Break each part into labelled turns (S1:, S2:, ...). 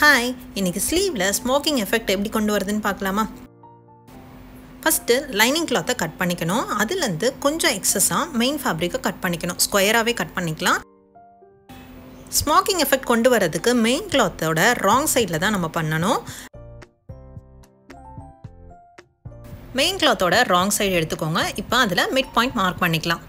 S1: Hi, இன்னைக்கு ஸ்லீவ்ல smoking effect எப்படி கொண்டு வருதுன்னு பார்க்கலாமா? ஃபஸ்ட்டு லைனிங் கிளாத்தை கட் பண்ணிக்கணும். அதுலேருந்து கொஞ்சம் எக்ஸஸாக மெயின் ஃபேப்ரிக்கை கட் பண்ணிக்கணும். ஸ்கொயராகவே கட் பண்ணிக்கலாம். ஸ்மோக்கிங் எஃபெக்ட் கொண்டு வரதுக்கு மெயின் கிளாத்தோட ராங் சைடில் தான் நம்ம பண்ணணும். மெயின் கிளாத்தோட ராங் சைடு எடுத்துக்கோங்க. இப்போ அதில் மிட் பாயிண்ட் மார்க் பண்ணிக்கலாம்.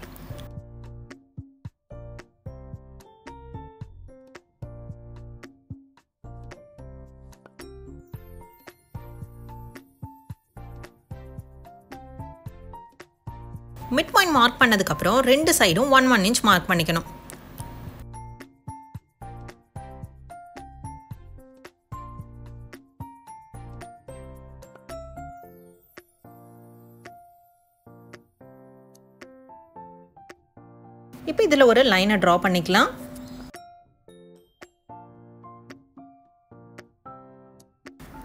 S1: மிட் பாயிண்ட் மார்க் பண்ணதுக்கப்புறம் ரெண்டு சைடும் 1 இன்ச் மார்க் பண்ணிக்கணும். இப்போ இதில் ஒரு லைனை ட்ரா பண்ணிக்கலாம்.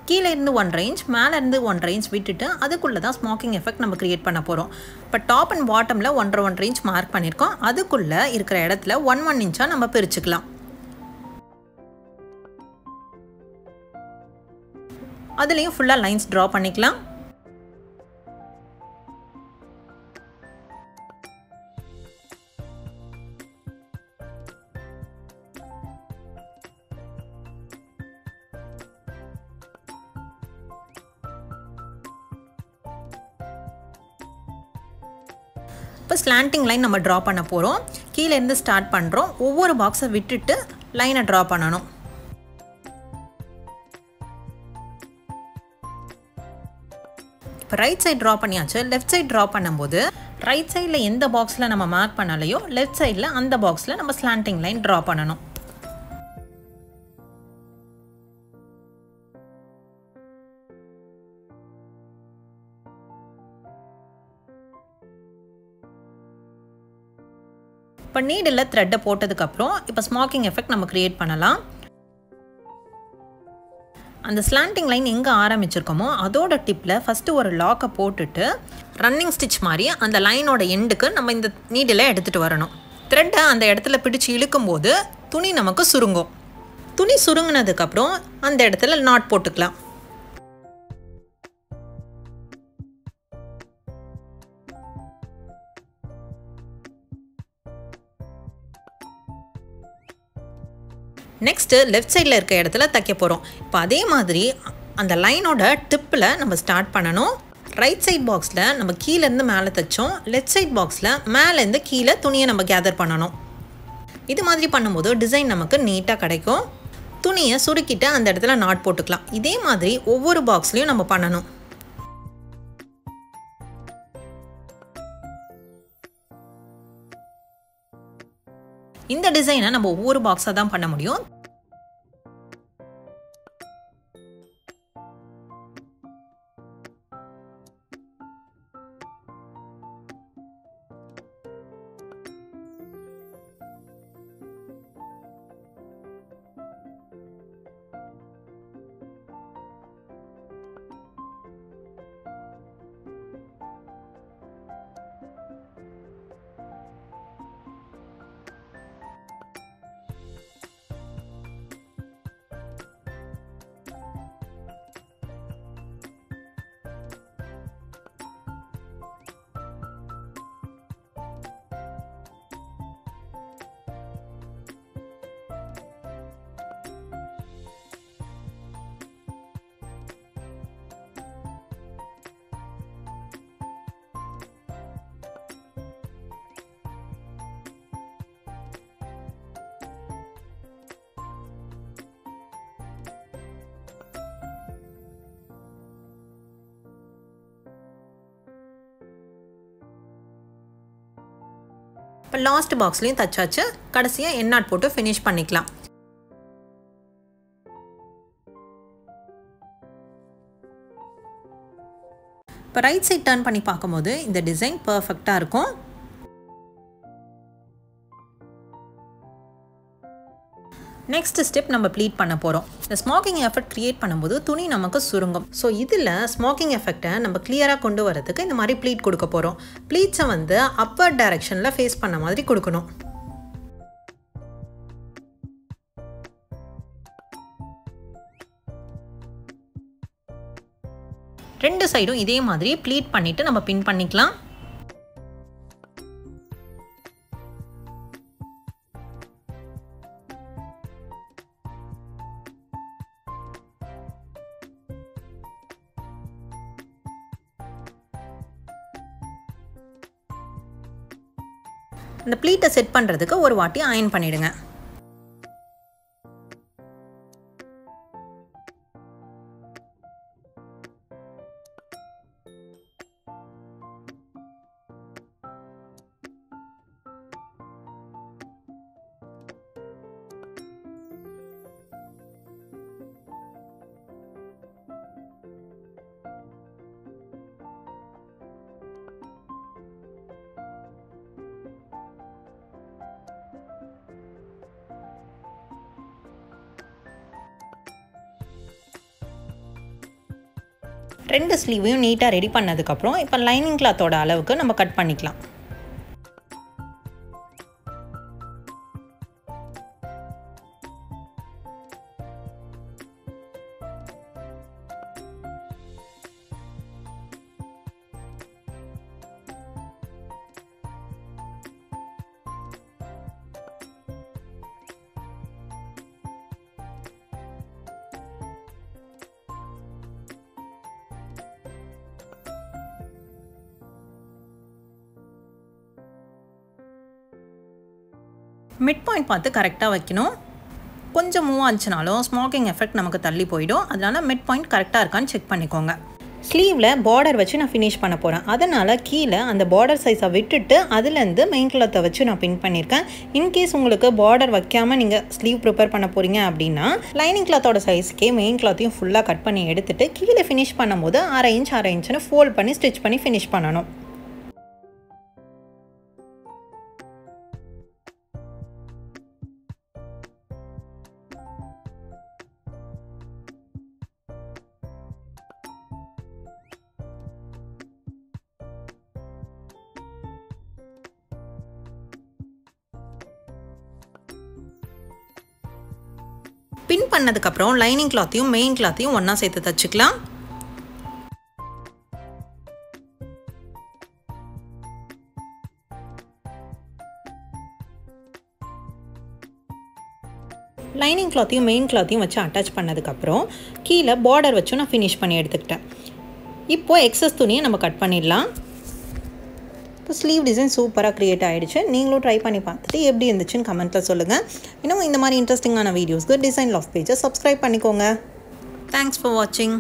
S1: கீழே இருந்து 1 இன்ச், மேலே இருந்து 1 இன்ச் விட்டுட்டு அதுக்குள்ளே தான் ஸ்மோக்கிங் எஃபெக்ட் நம்ம கிரியேட் பண்ண போகிறோம். இப்போ டாப் அண்ட் பாட்டமில் 1.5 இன்ச் மார்க் பண்ணியிருக்கோம். அதுக்குள்ளே இருக்கிற இடத்துல 1 இன்ச்சாக நம்ம பிரிச்சுக்கலாம். அதுலேயும் ஃபுல்லாக லைன்ஸ் ட்ரா பண்ணிக்கலாம். இப்போ ஸ்லாண்டிங் லைன் நம்ம ட்ரா பண்ண போகிறோம். கீழேருந்து ஸ்டார்ட் பண்ணுறோம். ஒவ்வொரு பாக்ஸை விட்டுட்டு லைனை ட்ரா பண்ணணும். இப்போ ரைட் சைட் ட்ரா பண்ணியாச்சு. லெஃப்ட் சைட் ட்ரா பண்ணும்போது ரைட் சைடில் எந்த பாக்ஸில் நம்ம மார்க் பண்ணலையோ லெஃப்ட் சைடில் அந்த பாக்ஸில் நம்ம ஸ்லாண்டிங் லைன் ட்ரா பண்ணணும். இப்போ நீடில் த்ரெட்டை போட்டதுக்கப்புறம் இப்போ ஸ்மோக்கிங் எஃபெக்ட் நம்ம கிரியேட் பண்ணலாம். அந்த ஸ்லாண்டிங் லைன் எங்கே ஆரம்பிச்சிருக்கோமோ அதோட டிப்பில் ஃபஸ்ட்டு ஒரு லாக்கை போட்டுட்டு ரன்னிங் ஸ்டிச் மாதிரி அந்த லைனோட எண்டுக்கு நம்ம இந்த நீடில் எடுத்துகிட்டு வரணும். த்ரெட்டை அந்த இடத்துல பிடிச்சி இழுக்கும்போது துணி நமக்கு சுருங்கும். துணி சுருங்கினதுக்கப்புறம் அந்த இடத்துல நாட் போட்டுக்கலாம். நெக்ஸ்ட்டு லெஃப்ட் சைடில் இருக்க இடத்துல தைக்க போகிறோம். இப்போ அதே மாதிரி அந்த லைனோட டிப்பில் நம்ம ஸ்டார்ட் பண்ணணும். ரைட் சைட் பாக்ஸில் நம்ம கீழேருந்து மேலே தைச்சோம். லெஃப்ட் சைட் பாக்ஸில் மேலேருந்து கீழே துணியை நம்ம கேதர் பண்ணணும். இது மாதிரி பண்ணும்போது டிசைன் நமக்கு நீட்டாக கிடைக்கும். துணியை சுருக்கிட்டு அந்த இடத்துல நாட் போட்டுக்கலாம். இதே மாதிரி ஒவ்வொரு பாக்ஸ்லையும் நம்ம பண்ணணும். இந்த டிசைனை நம்ம ஒவ்வொரு பாக்ஸாக தான் பண்ண முடியும். இப்போ லாஸ்ட் பாக்ஸ்லையும் தச்சாச்சு. கடைசியாக எண்ணாட் போட்டு ஃபினிஷ் பண்ணிக்கலாம். இப்போ ரைட் சைட் டர்ன் பண்ணி பார்க்கும்போது இந்த டிசைன் பர்ஃபெக்டாக இருக்கும். நெக்ஸ்ட் ஸ்டெப் நம்ம ப்ளீட் பண்ண போகிறோம். இந்த ஸ்மோக்கிங் எஃபெக்ட் க்ரியேட் பண்ணும்போது துணி நமக்கு சுருங்கும். ஸோ இதில் ஸ்மோக்கிங் எஃபெக்டை நம்ம கிளியராக கொண்டு வரதுக்கு இந்த மாதிரி ப்ளீட் கொடுக்க போகிறோம். ப்ளீட்ஸை வந்து அப்பர் டைரெக்ஷனில் ஃபேஸ் பண்ண மாதிரி கொடுக்கணும். 2 சைடும் இதே மாதிரி ப்ளீட் பண்ணிவிட்டு நம்ம பின் பண்ணிக்கலாம். அந்த ப்ளீட்டை செட் பண்ணுறதுக்கு ஒரு வாட்டி அயன் பண்ணிவிடுங்க. ரெண்டு ஸ்லீவையும் நீட்டாக ரெடி பண்ணதுக்கப்புறம் இப்போ லைனிங் கிளாத்தோட அளவுக்கு நம்ம கட் பண்ணிக்கலாம். மிட் பாயிண்ட் பார்த்து கரெக்டாக வைக்கணும். கொஞ்சம் மூவ் ஆச்சுனாலும் ஸ்மோக்கிங் எஃபெக்ட் நமக்கு தள்ளி போயிடும். அதனால் மிட் பாயிண்ட் கரெக்டாக இருக்கான்னு செக் பண்ணிக்கோங்க. ஸ்லீவில் பார்டர் வச்சு நான் ஃபினிஷ் பண்ண போகிறேன். அதனால் கீழே அந்த பார்டர் சைஸை விட்டுட்டு அதுலேருந்து மெயின் கிளாத்தை வச்சு நான் பின் பண்ணியிருக்கேன். இன்கேஸ் உங்களுக்கு பார்டர் வைக்காமல் நீங்கள் ஸ்லீவ் ப்ரிப்பேர் பண்ண போகிறீங்க அப்படின்னா லைனிங் கிளாத்தோட சைஸ்க்கே மெயின் கிளாத்தையும் ஃபுல்லாக கட் பண்ணி எடுத்துகிட்டு கீழே ஃபினிஷ் பண்ணும்போது 1/2 இன்ச்சுன்னு ஃபோல்ட் பண்ணி ஸ்டிச் பண்ணி ஃபினிஷ் பண்ணணும். பின் பண்ணதுக்கப்புறம் லைனிங் கிளாத்தையும் மெயின் கிளாத்தையும் ஒன்றா சேர்த்து தச்சுக்கலாம். லைனிங் கிளாத்தையும் மெயின் கிளாத்தையும் வச்சு அட்டாச் பண்ணதுக்கப்புறம் கீழே பார்டர் வச்சு நான் ஃபினிஷ் பண்ணி எடுத்துக்கிட்டேன். இப்போது எக்ஸஸ் துணியை நம்ம கட் பண்ணிடலாம். இப்போ ஸ்லீவ் டிசைன் சூப்பராக க்ரியேட் ஆகிடுச்சு. நீங்களும் ட்ரை பண்ணி பார்த்துட்டு எப்படி இருந்துச்சுன்னு கமெண்ட்டில் சொல்லுங்கள். இன்னும் இந்த மாதிரி இன்ட்ரெஸ்டிங்கான வீடியோஸ்க்கு டிசைன் லாஃப்ட் பேஜை சப்ஸ்கிரைப் பண்ணிக்கோங்க. தேங்க்ஸ் ஃபார் வாட்சிங்.